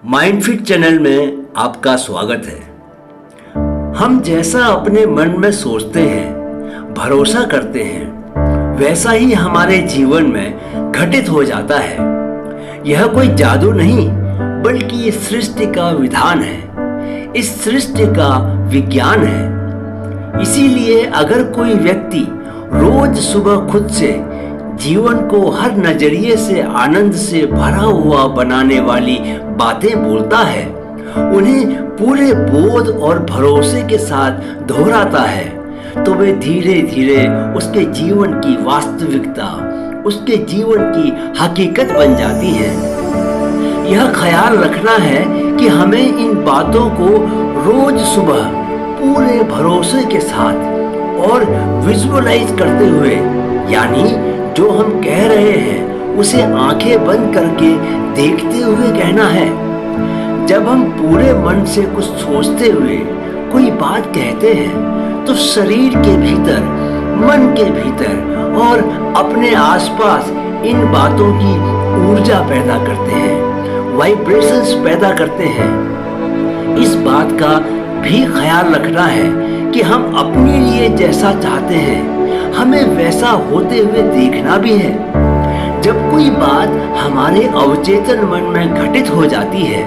माइंडफिट channel में आपका स्वागत है। हम जैसा अपने मन में सोचते हैं, भरोसा करते हैं, वैसा ही हमारे जीवन में घटित हो जाता है। यह कोई जादू नहीं, बल्कि इस सृष्टि का विधान है, इस सृष्टि का विज्ञान है। इसीलिए अगर कोई व्यक्ति रोज सुबह खुद से जीवन को हर नजरिए से आनंद से भरा हुआ बनाने वाली बातें बोलता है, उन्हें पूरे बोध और भरोसे के साथ दोहराता है, तो वे धीरे धीरे उसके जीवन की वास्तविकता, उसके जीवन की हकीकत बन जाती है। यह ख्याल रखना है कि हमें इन बातों को रोज सुबह पूरे भरोसे के साथ और विजुअलाइज करते हुए, यानी जो हम कह रहे हैं उसे आंखें बंद करके देखते हुए कहना है। जब हम पूरे मन से कुछ सोचते हुए कोई बात कहते हैं, तो शरीर के भीतर, मन के भीतर और अपने आसपास इन बातों की ऊर्जा पैदा करते हैं, वाइब्रेशंस पैदा करते हैं। इस बात का भी ख्याल रखना है कि हम अपने लिए जैसा चाहते हैं, हमें वैसा होते हुए देखना भी है। जब कोई बात हमारे अवचेतन मन में घटित हो जाती है,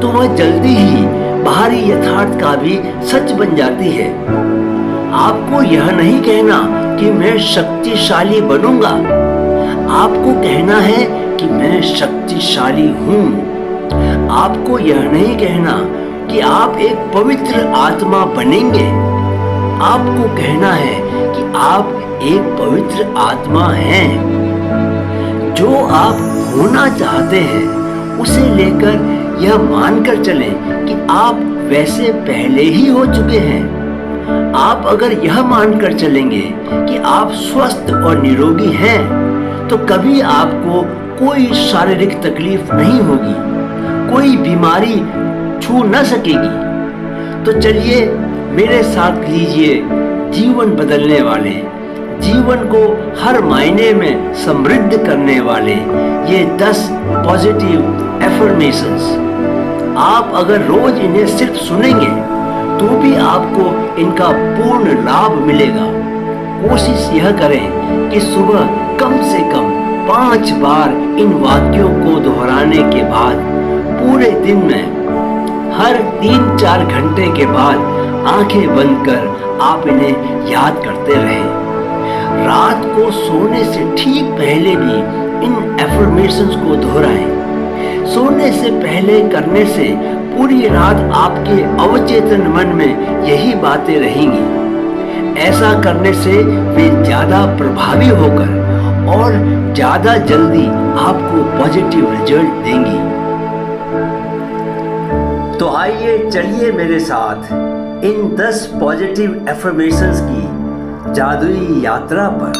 तो वह जल्दी ही बाहरी यथार्थ का भी सच बन जाती है। आपको यह नहीं कहना कि मैं शक्तिशाली बनूंगा, आपको कहना है कि मैं शक्तिशाली हूँ। आपको यह नहीं कहना कि आप एक पवित्र आत्मा बनेंगे, आपको कहना है कि आप एक पवित्र आत्मा हैं। जो आप होना चाहते हैं, उसे लेकर यह मानकर चलें कि आप वैसे पहले ही हो चुके हैं। आप अगर यह मानकर चलेंगे कि आप स्वस्थ और निरोगी हैं, तो कभी आपको कोई शारीरिक तकलीफ नहीं होगी, कोई बीमारी छू न सकेगी। तो चलिए मेरे साथ लीजिए जीवन बदलने वाले, जीवन को हर मायने में समृद्ध करने वाले ये 10 पॉजिटिव एफर्मेशंस। आप अगर रोज इन्हें सिर्फ सुनेंगे, तो भी आपको इनका पूर्ण लाभ मिलेगा। कोशिश यह करें कि सुबह कम से कम 5 बार इन वाक्यों को दोहराने के बाद पूरे दिन में हर 3-4 घंटे के बाद आंखें बंद कर आप इन्हें याद करते रहें। रात को सोने से ठीक पहले भी इन एफर्मेशंस को दोहराएं। सोने से पहले करने से पूरी रात आपके अवचेतन मन में यही बातें रहेंगी। ऐसा करने से वे ज्यादा प्रभावी होकर और ज्यादा जल्दी आपको पॉजिटिव रिजल्ट देंगी। तो आइए चलिए मेरे साथ इन 10 पॉजिटिव एफर्मेशंस की जादुई यात्रा पर।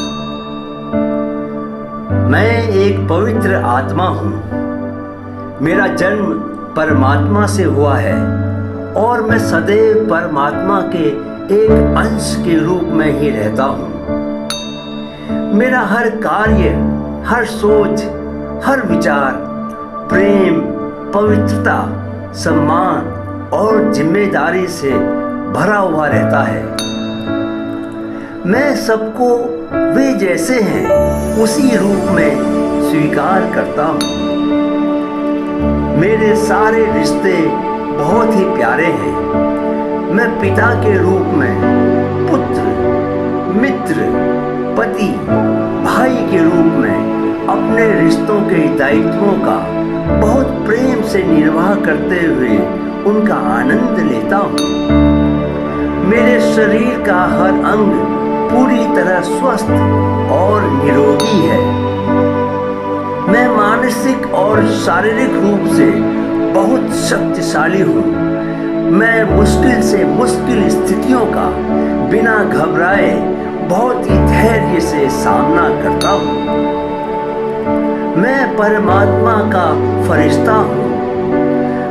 मैं एक पवित्र आत्मा हूँ। मेरा जन्म परमात्मा से हुआ है और मैं सदैव परमात्मा के एक अंश के रूप में ही रहता हूँ। मेरा हर कार्य, हर सोच, हर विचार प्रेम, पवित्रता, सम्मान और जिम्मेदारी से भरा हुआ रहता है। मैं सबको वे जैसे हैं उसी रूप में स्वीकार करता हूँ। मेरे सारे रिश्ते बहुत ही प्यारे हैं। मैं पिता के रूप में, पुत्र, मित्र, पति, भाई के रूप में अपने रिश्तों के दायित्वों का बहुत प्रेम से निर्वाह करते हुए उनका आनंद लेता हूँ। मेरे शरीर का हर अंग पूरी तरह स्वस्थ और निरोगी है। मैं मानसिक और शारीरिक रूप से बहुत शक्तिशाली हूँ। मैं मुश्किल से मुश्किल स्थितियों का बिना घबराए बहुत ही धैर्य से सामना करता हूँ। मैं परमात्मा का फरिश्ता हूँ।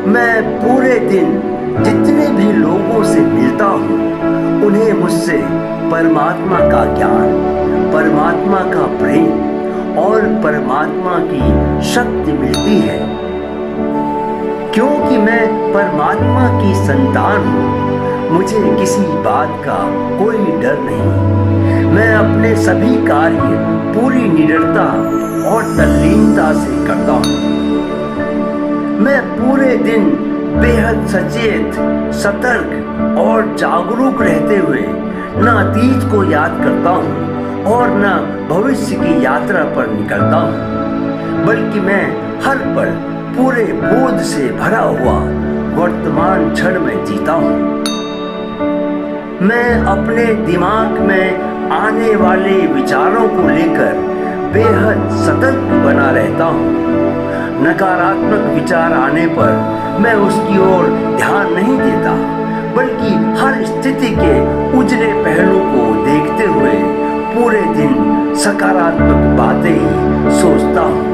मैं पूरे दिन जितने भी लोगों से मिलता हूँ, उन्हें मुझसे परमात्मा का ज्ञान, परमात्मा का प्रेम और परमात्मा की शक्ति मिलती है। क्योंकि मैं परमात्मा की संतान हूँ, मुझे किसी बात का कोई डर नहीं। मैं अपने सभी कार्य पूरी निडरता और तल्लीनता से करता हूँ। मैं पूरे दिन बेहद सचेत, सतर्क और जागरूक रहते हुए न अतीत को याद करता हूँ और न भविष्य की यात्रा पर निकलता हूँ, बल्कि मैं हर पल पूरे बोध से भरा हुआ वर्तमान क्षण में जीता हूँ। मैं अपने दिमाग में आने वाले विचारों को लेकर बेहद सतर्क बना रहता हूँ। नकारात्मक विचार आने पर मैं उसकी ओर ध्यान नहीं देता, बल्कि हर स्थिति के उजले पहलू को देखते हुए पूरे दिन सकारात्मक बातें ही सोचता हूँ।